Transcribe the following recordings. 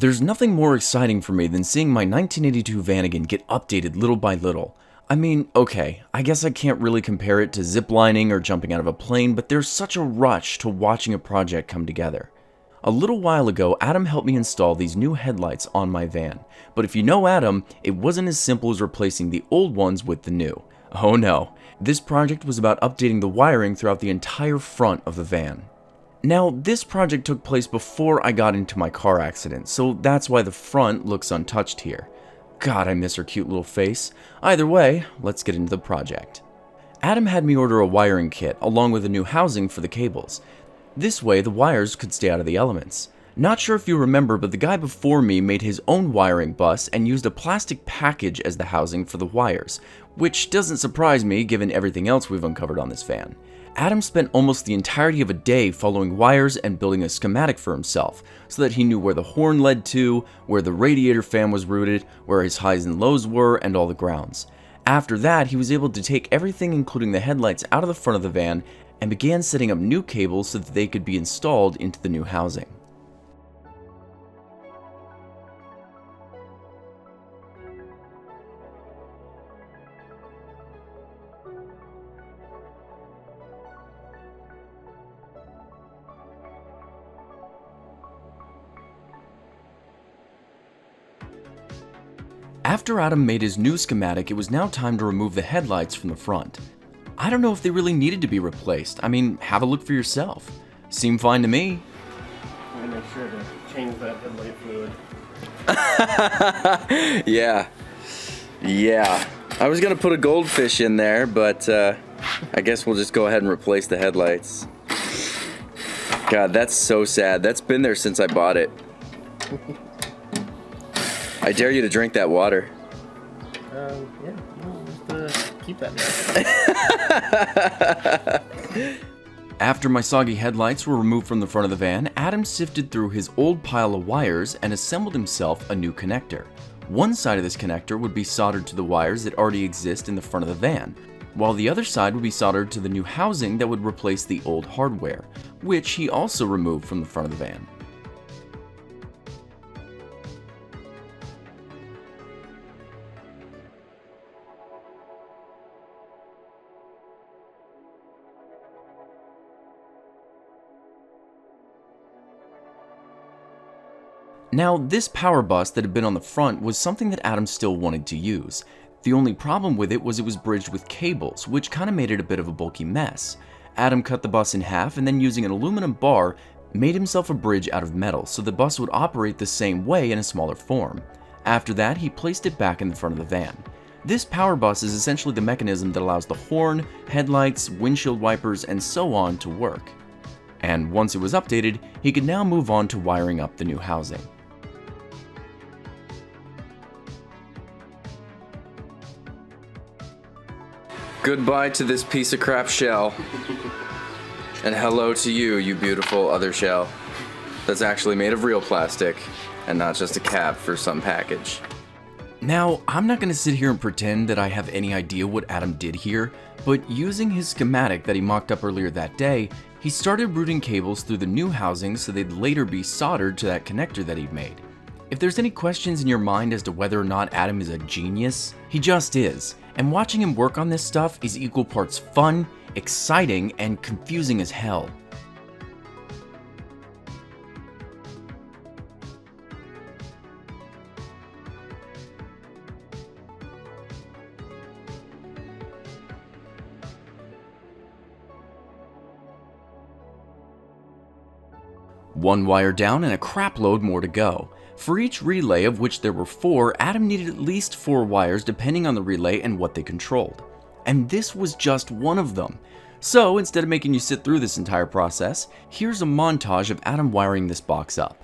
There's nothing more exciting for me than seeing my 1982 Vanagon get updated little by little. I mean, okay, I guess I can't really compare it to ziplining or jumping out of a plane, but there's such a rush to watching a project come together. A little while ago, Adam helped me install these new headlights on my van, but if you know Adam, it wasn't as simple as replacing the old ones with the new. Oh no, this project was about updating the wiring throughout the entire front of the van. Now, this project took place before I got into my car accident, so that's why the front looks untouched here. God, I miss her cute little face. Either way, let's get into the project. Adam had me order a wiring kit along with a new housing for the cables. This way, the wires could stay out of the elements. Not sure if you remember, but the guy before me made his own wiring bus and used a plastic package as the housing for the wires, which doesn't surprise me given everything else we've uncovered on this van. Adam spent almost the entirety of a day following wires and building a schematic for himself, so that he knew where the horn led to, where the radiator fan was routed, where his highs and lows were, and all the grounds. After that, he was able to take everything including the headlights out of the front of the van and began setting up new cables so that they could be installed into the new housing. After Adam made his new schematic, it was now time to remove the headlights from the front. I don't know if they really needed to be replaced. I mean, have a look for yourself. Seem fine to me. I'm gonna make sure to change that headlight fluid. Yeah. I was gonna put a goldfish in there, but I guess we'll just go ahead and replace the headlights. God, that's so sad. That's been there since I bought it. I dare you to drink that water. Yeah, we'll just keep that there. After my soggy headlights were removed from the front of the van, Adam sifted through his old pile of wires and assembled himself a new connector. One side of this connector would be soldered to the wires that already exist in the front of the van, while the other side would be soldered to the new housing that would replace the old hardware, which he also removed from the front of the van. Now, this power bus that had been on the front was something that Adam still wanted to use. The only problem with it was bridged with cables, which kinda made it a bit of a bulky mess. Adam cut the bus in half and then using an aluminum bar, made himself a bridge out of metal so the bus would operate the same way in a smaller form. After that, he placed it back in the front of the van. This power bus is essentially the mechanism that allows the horn, headlights, windshield wipers, and so on to work. And once it was updated, he could now move on to wiring up the new housing. Goodbye to this piece of crap shell. And hello to you, you beautiful other shell. That's actually made of real plastic, and not just a cap for some package. Now, I'm not gonna sit here and pretend that I have any idea what Adam did here, but using his schematic that he mocked up earlier that day, he started routing cables through the new housing so they'd later be soldered to that connector that he'd made. If there's any questions in your mind as to whether or not Adam is a genius, he just is. And watching him work on this stuff is equal parts fun, exciting, and confusing as hell. One wire down and a crap load more to go. For each relay, of which there were 4, Adam needed at least 4 wires depending on the relay and what they controlled. And this was just one of them. So instead of making you sit through this entire process, here's a montage of Adam wiring this box up.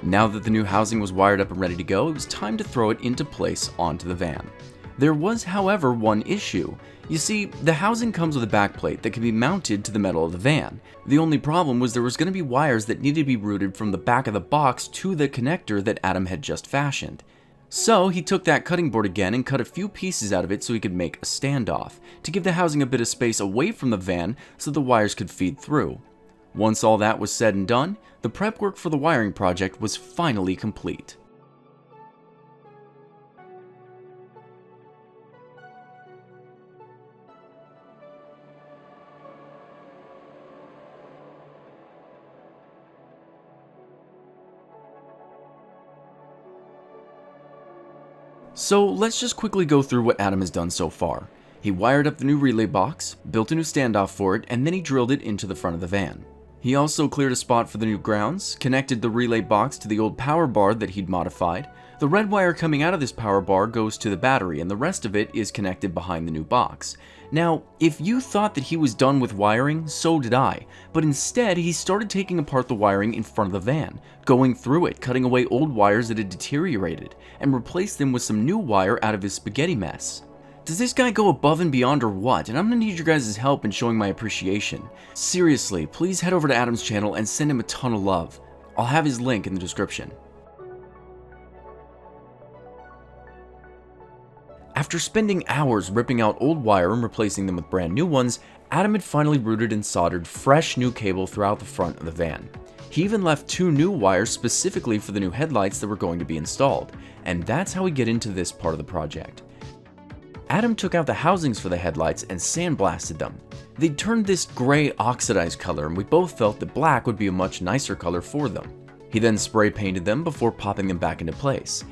Now that the new housing was wired up and ready to go, it was time to throw it into place onto the van. There was, however, one issue. You see, the housing comes with a backplate that can be mounted to the metal of the van. The only problem was there was going to be wires that needed to be routed from the back of the box to the connector that Adam had just fashioned. So he took that cutting board again and cut a few pieces out of it so he could make a standoff, to give the housing a bit of space away from the van so the wires could feed through. Once all that was said and done, the prep work for the wiring project was finally complete. So let's just quickly go through what Adam has done so far. He wired up the new relay box, built a new standoff for it, and then he drilled it into the front of the van. He also cleared a spot for the new grounds, connected the relay box to the old power bar that he'd modified. The red wire coming out of this power bar goes to the battery, and the rest of it is connected behind the new box. Now, if you thought that he was done with wiring, so did I, but instead he started taking apart the wiring in front of the van, going through it, cutting away old wires that had deteriorated, and replaced them with some new wire out of his spaghetti mess. Does this guy go above and beyond or what? And I'm gonna need your guys' help in showing my appreciation. Seriously, please head over to Adam's channel and send him a ton of love. I'll have his link in the description. After spending hours ripping out old wire and replacing them with brand new ones, Adam had finally routed and soldered fresh new cable throughout the front of the van. He even left 2 new wires specifically for the new headlights that were going to be installed, and that's how we get into this part of the project. Adam took out the housings for the headlights and sandblasted them. They'd turned this gray oxidized color, and we both felt that black would be a much nicer color for them. He then spray painted them before popping them back into place.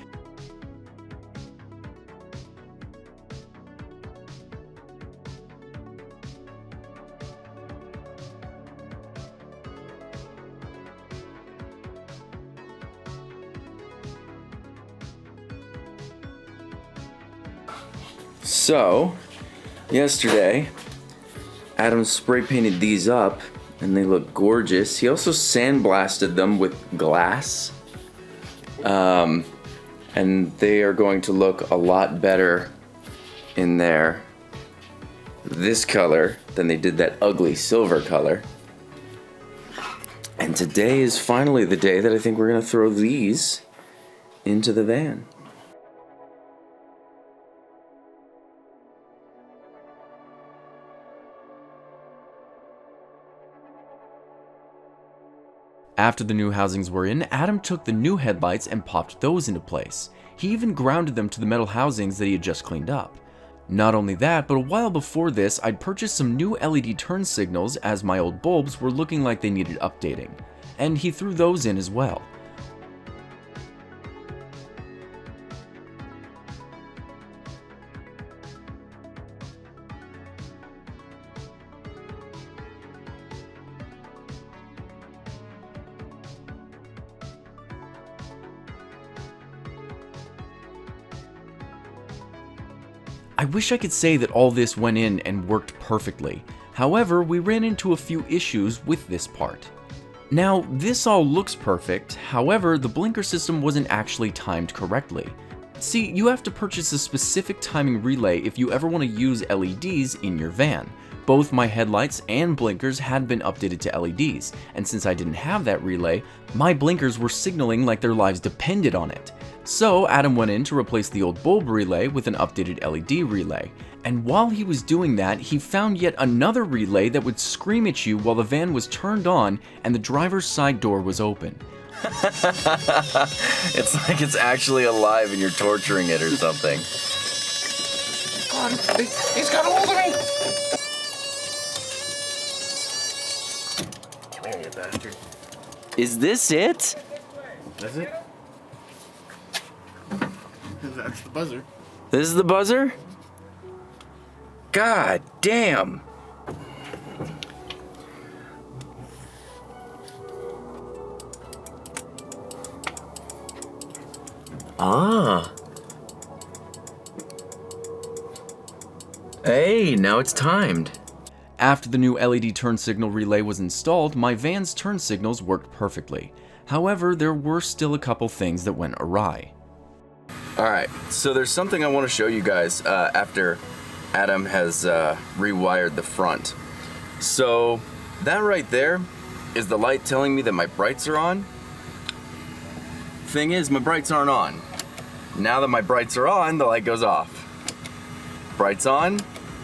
So, yesterday, Adam spray painted these up, and they look gorgeous. He also sandblasted them with glass, and they are going to look a lot better in there this color than they did that ugly silver color. And today is finally the day that I think we're going to throw these into the van. After the new housings were in, Adam took the new headlights and popped those into place. He even grounded them to the metal housings that he had just cleaned up. Not only that, but a while before this, I'd purchased some new LED turn signals as my old bulbs were looking like they needed updating, and he threw those in as well. I wish I could say that all this went in and worked perfectly. However, we ran into a few issues with this part. Now, this all looks perfect, however, the blinker system wasn't actually timed correctly. See, you have to purchase a specific timing relay if you ever want to use LEDs in your van. Both my headlights and blinkers had been updated to LEDs, and since I didn't have that relay, my blinkers were signaling like their lives depended on it. So Adam went in to replace the old bulb relay with an updated LED relay, and while he was doing that, he found yet another relay that would scream at you while the van was turned on and the driver's side door was open. It's like it's actually alive and you're torturing it or something. God, he's got a hold of me! Come here, you bastard. Is this it? That's it? That's the buzzer. This is the buzzer? God damn. Ah. Hey, now it's timed. After the new LED turn signal relay was installed, my van's turn signals worked perfectly. However, there were still a couple things that went awry. Alright, so there's something I want to show you guys after Adam has rewired the front. So that right there is the light telling me that my brights are on. Thing is, my brights aren't on. Now that my brights are on, the light goes off. Brights on,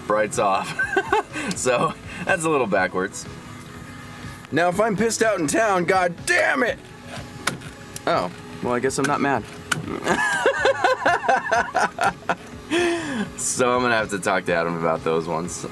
brights off. So that's a little backwards. Now if I'm pissed out in town, god damn it! Oh, well I guess I'm not mad. So I'm gonna have to talk to Adam about those ones.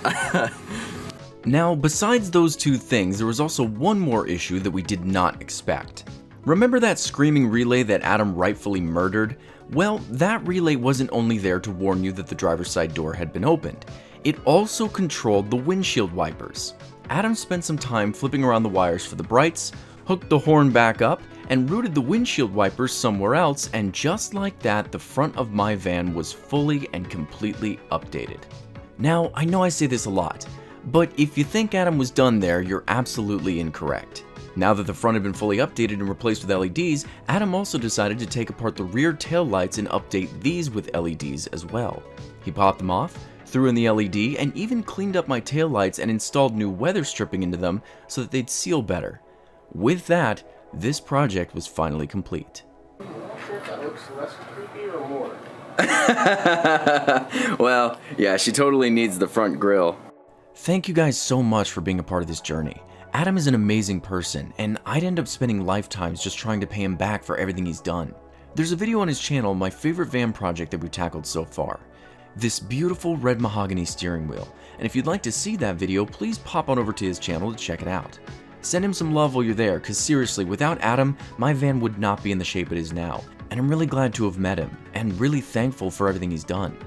Now, besides those two things, there was also one more issue that we did not expect. Remember that screaming relay that Adam rightfully murdered? Well, that relay wasn't only there to warn you that the driver's side door had been opened, it also controlled the windshield wipers. Adam spent some time flipping around the wires for the brights, hooked the horn back up, and routed the windshield wipers somewhere else, and just like that, the front of my van was fully and completely updated. Now, I know I say this a lot, but if you think Adam was done there, you're absolutely incorrect. Now that the front had been fully updated and replaced with LEDs, Adam also decided to take apart the rear tail lights and update these with LEDs as well. He popped them off, threw in the LED, and even cleaned up my tail lights and installed new weather stripping into them so that they'd seal better. With that, this project was finally complete. I'm not sure if that looks less creepy or more. Well, yeah, she totally needs the front grille. Thank you guys so much for being a part of this journey. Adam is an amazing person, and I'd end up spending lifetimes just trying to pay him back for everything he's done. There's a video on his channel, my favorite van project that we've tackled so far. This beautiful red mahogany steering wheel, and if you'd like to see that video, please pop on over to his channel to check it out. Send him some love while you're there, cause seriously, without Adam, my van would not be in the shape it is now, and I'm really glad to have met him, and really thankful for everything he's done.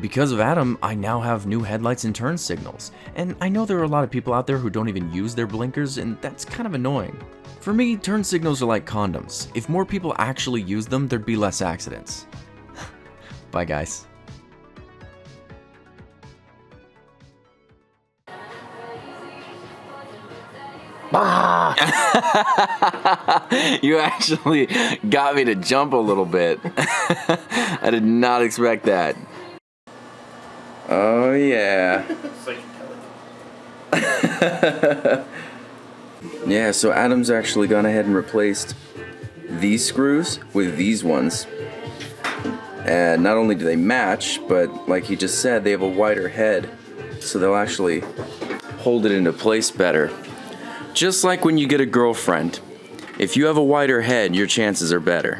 Because of Adam, I now have new headlights and turn signals, and I know there are a lot of people out there who don't even use their blinkers, and that's kind of annoying. For me, turn signals are like condoms. If more people actually use them, there'd be less accidents. Bye guys. You actually got me to jump a little bit. I did not expect that. Oh yeah. Yeah, so Adam's actually gone ahead and replaced these screws with these ones. And not only do they match, but like he just said, they have a wider head, so they'll actually hold it into place better. Just like when you get a girlfriend. If you have a wider head, your chances are better.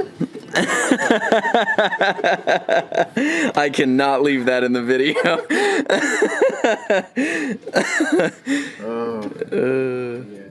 I cannot leave that in the video. Oh, yeah.